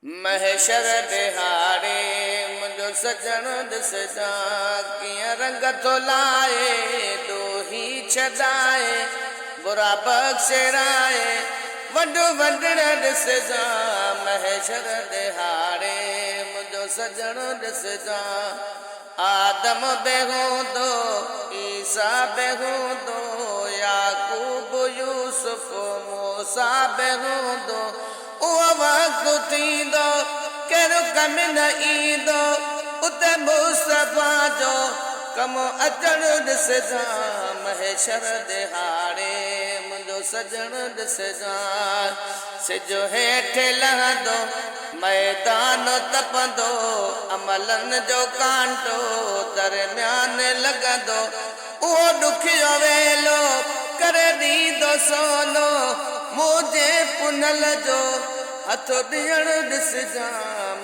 महशर दिहाड़े मुझो सजण ॾिसजा कीअं रंग थो लाए ॾोही छॾाए बुरा बख़्शराए वॾो वंडण ॾिसजा महशर दिहाड़े मुझो सजण ॾिसजा आदम बि हूंदो ईसा बि हूंदो याकूब यूसुफ मूसा बि हूंदो उहो वक़्तु थींदो कहिड़ो कमु न ईंदो उते मुस्तफ़ा जो कमु अचणु ॾिसजा महशर दिहाड़े मुंहिंजो सजण ॾिसजा सिजु हेठि लहंदो मैदान तपंदो अमलनि जो कांटो दरम्यान लॻंदो उहो ॾुखियो वेलो करे ॾींदो सोनो मुंहिंजे पुनल जो हथ ॾियणु ॾिसजा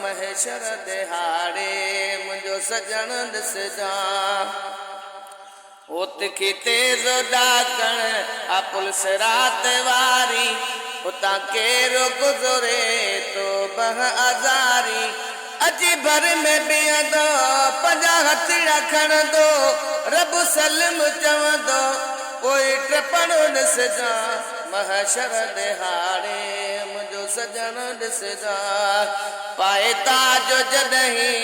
महशर दिहाड़े मुंहिंजो सजण ॾिसजा ओ तिखी तेज़ ॾाकण आ पुलिस रात वारी उतां केरु गुज़रे तो बह आज़ारी अची भर में बीहंदो पंहिंजा हथड़ा खणंदो रब सलम चवंदो पोइ टपणो ॾिसजा महशर दिहाड़े मुंहिंजो सजण ॾिसजा पाए ताज जॾहिं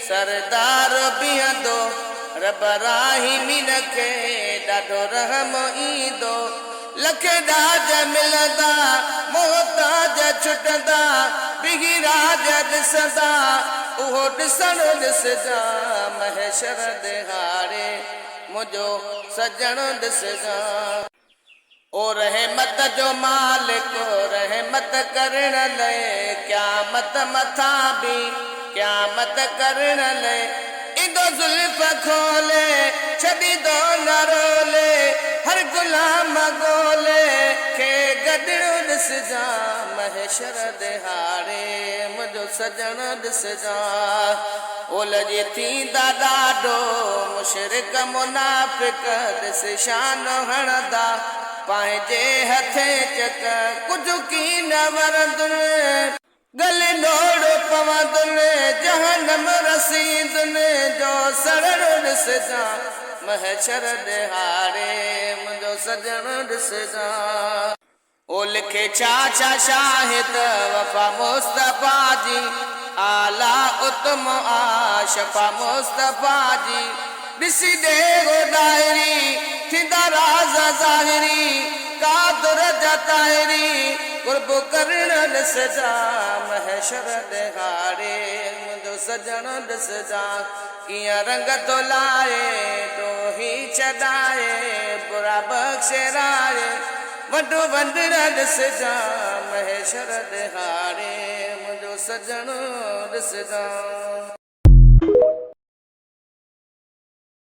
सरदार बीहंदो रब राहीमीन खे ॾाढो रहम ईंदो लख ॾाज मिलंदा मोहताज छुटंदा बिही राज ॾिसंदा उहो ॾिसणु ॾिसजा महशर दिहाड़े मुंहिंजो सजण ॾिसजा ओ रहमत जो मालिक रहमत करण लाइ क़यामत मथां बि क़यामत करण लाइ ईंदो ज़ुल्फ़ खोले छॾींदो न रोले हर गुलाम ॻोल्हे खे गॾियो ॾिसजा महशर दिहाड़े मुंहिंजो सजण ॾिसजा ओलजी थींदा ॾाढो मुशरिक मुनाफ़िक ॾिस शान हणंदा पंहिंजे हथे चक कुझु की न वरंदुनि गले नोड़ पवंदुनि जहनम रसीदुनि जो सड़ण ॾिसजा महशर दिहाड़े मुंहिंजो सजण ॾिसजा ओ लिखे छा छा शाहिद वफ़ा मुस्तफ़ा जी आला उत्तम आशफ़ा मुस्तफ़ा जी ॾिसी ॾे हो डायरी थींदा राज़ ज़ाहिरी कादर जा ताहिरी कुर्ब करण ॾिसजा महशर दिहाड़े मुंहिंजो सजण ॾिसजा कीअं रंग थो लाए ॾोही छॾाए बुरा बख़्शराए वॾो वंडण ॾिसजा महशर दिहाड़े मुंहिंजो सजण ॾिसजा।